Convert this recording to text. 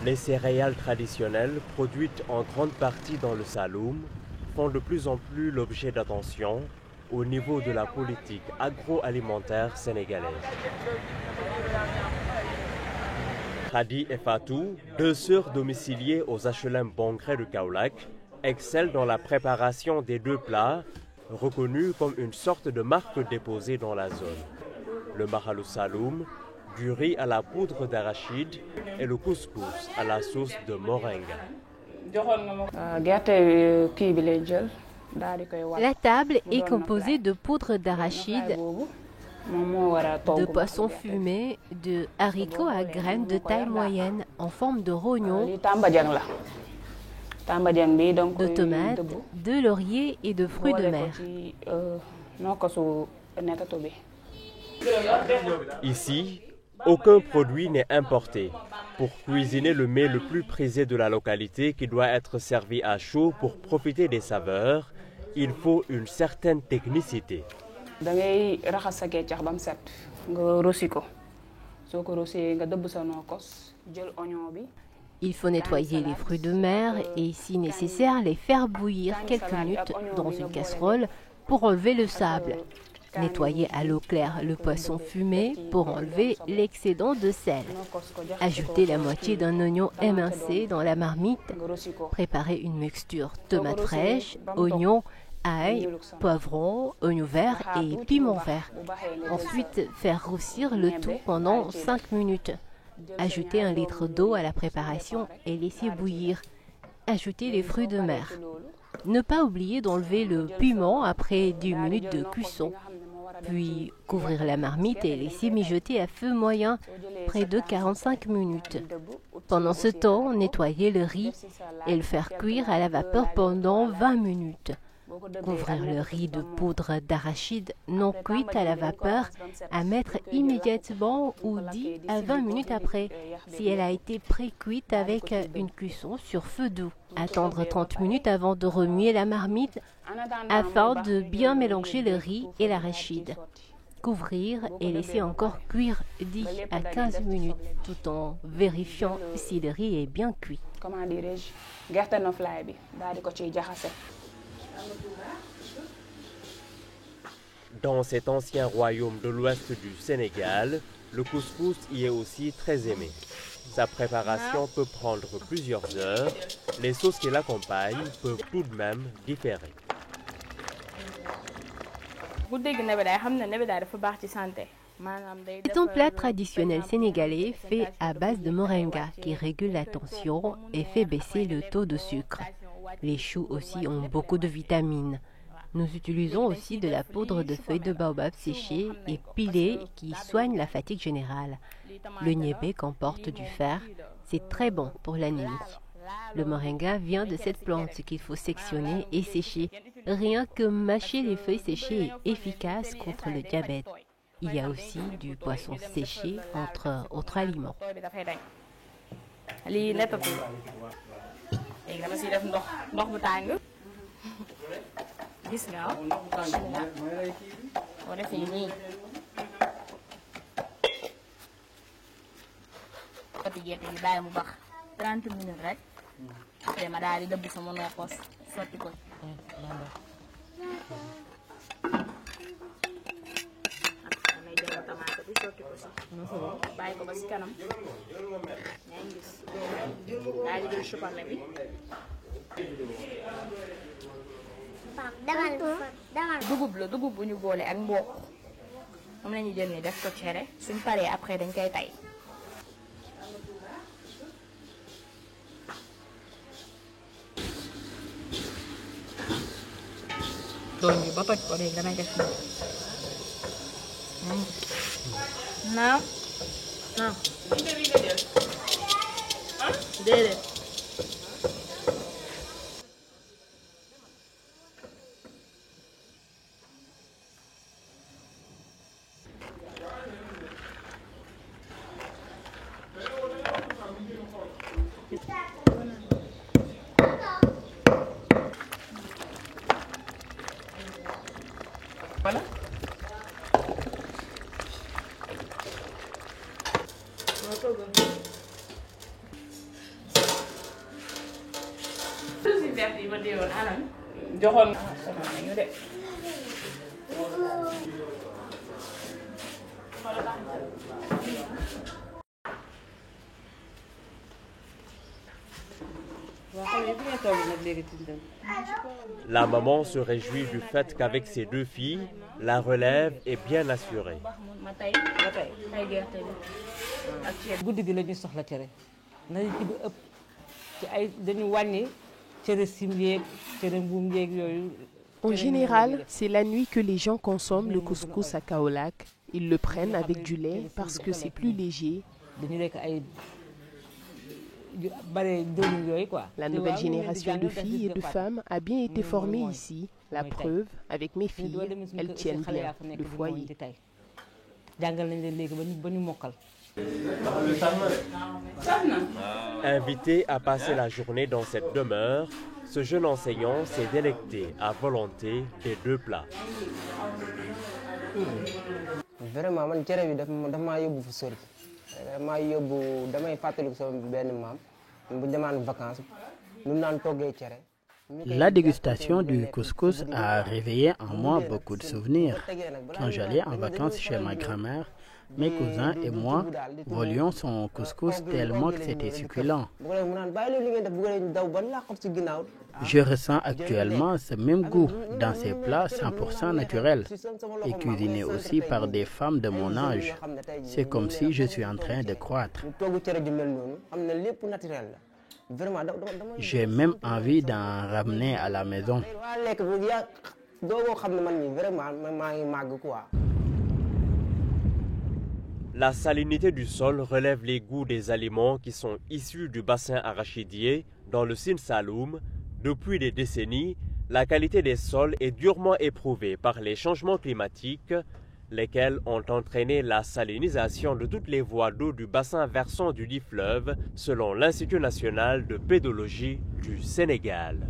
Les céréales traditionnelles, produites en grande partie dans le Saloum, font de plus en plus l'objet d'attention au niveau de la politique agroalimentaire sénégalaise. Khady et Fatou, deux sœurs domiciliées aux HLM Bongré de Kaolack, excellent dans la préparation des deux plats, reconnus comme une sorte de marque déposée dans la zone. Le mahalou saloum, du riz à la poudre d'arachide et le couscous à la sauce de moringa. La table est composée de poudre d'arachide, de poisson fumé, de haricots à graines de taille moyenne en forme de rognon, de tomates, de laurier et de fruits de mer. Ici, aucun produit n'est importé. Pour cuisiner le mets le plus prisé de la localité qui doit être servi à chaud pour profiter des saveurs, il faut une certaine technicité. Il faut nettoyer les fruits de mer et, si nécessaire, les faire bouillir quelques minutes dans une casserole pour enlever le sable. Nettoyer à l'eau claire le poisson fumé pour enlever l'excédent de sel. Ajouter la moitié d'un oignon émincé dans la marmite. Préparer une mixture tomate fraîche, oignon, ail, poivron, oignon vert et piment vert. Ensuite, faire roussir le tout pendant 5 minutes. Ajouter 1 litre d'eau à la préparation et laisser bouillir. Ajouter les fruits de mer. Ne pas oublier d'enlever le piment après 10 minutes de cuisson. Puis couvrir la marmite et laisser mijoter à feu moyen près de 45 minutes. Pendant ce temps, nettoyer le riz et le faire cuire à la vapeur pendant 20 minutes. Couvrir le riz de poudre d'arachide non cuite à la vapeur à mettre immédiatement ou 10 à 20 minutes après, si elle a été pré-cuite avec une cuisson sur feu doux. Attendre 30 minutes avant de remuer la marmite afin de bien mélanger le riz et l'arachide. Couvrir et laisser encore cuire 10 à 15 minutes tout en vérifiant si le riz est bien cuit. Dans cet ancien royaume de l'ouest du Sénégal, le couscous y est aussi très aimé. Sa préparation peut prendre plusieurs heures. Les sauces qui l'accompagnent peuvent tout de même différer. C'est un plat traditionnel sénégalais fait à base de moringa qui régule la tension et fait baisser le taux de sucre. Les choux aussi ont beaucoup de vitamines. Nous utilisons aussi de la poudre de feuilles de baobab séchées et pilées qui soigne la fatigue générale. Le niébé comporte du fer, c'est très bon pour l'anémie. Le moringa vient de cette plante qu'il faut sectionner et sécher. Rien que mâcher les feuilles séchées est efficace contre le diabète. Il y a aussi du poisson séché entre autres aliments. Gis nga boo defee nii côté gerte gi bàyyi mu bax 30 minutes rek après ma daal di dëbb sama nokkos sotti ko damay jël tomate bi sotti ko si bàyyi ko ba si kanam yaa ngi gis daal di jël chouparme bi dugub la dugub bu ñu boole ak mboq moom la ñuy jël ni def ko cere suñ paree après dañ koy tay doon bi ba toj ko léegi damay def naam naam déedéet voilà La maman se réjouit du fait qu'avec ses 2 filles, la relève est bien assurée. En général, c'est la nuit que les gens consomment le couscous à Kaolack. Ils le prennent avec du lait parce que c'est plus léger. La nouvelle génération de filles et de femmes a bien été formée ici. La preuve, avec mes filles, elles tiennent bien le foyer. Invité à passer la journée dans cette demeure, ce jeune enseignant s'est délecté à volonté des 2 plats. Vraiment, man cere bi daf ma yóbbu fu sori dama yóbbu damay fàttaliku sama benn maam bu ñu demaan vacances ñu naan toggee cere. La dégustation du couscous a réveillé en moi beaucoup de souvenirs. Quand j'allais en vacances chez ma grand-mère, mes cousins et moi volions son couscous tellement que c'était succulent. Je ressens actuellement ce même goût dans ces plats 100% naturels et cuisinés aussi par des femmes de mon âge. C'est comme si je suis en train de croître. J'ai même envie d'en ramener à la maison. La salinité du sol relève les goûts des aliments qui sont issus du bassin arachidier dans le Sine Saloum. Depuis des décennies, la qualité des sols est durement éprouvée par les changements climatiques, lesquels ont entraîné la salinisation de toutes les voies d'eau du bassin versant du dit fleuve, selon l'Institut national de pédologie du Sénégal.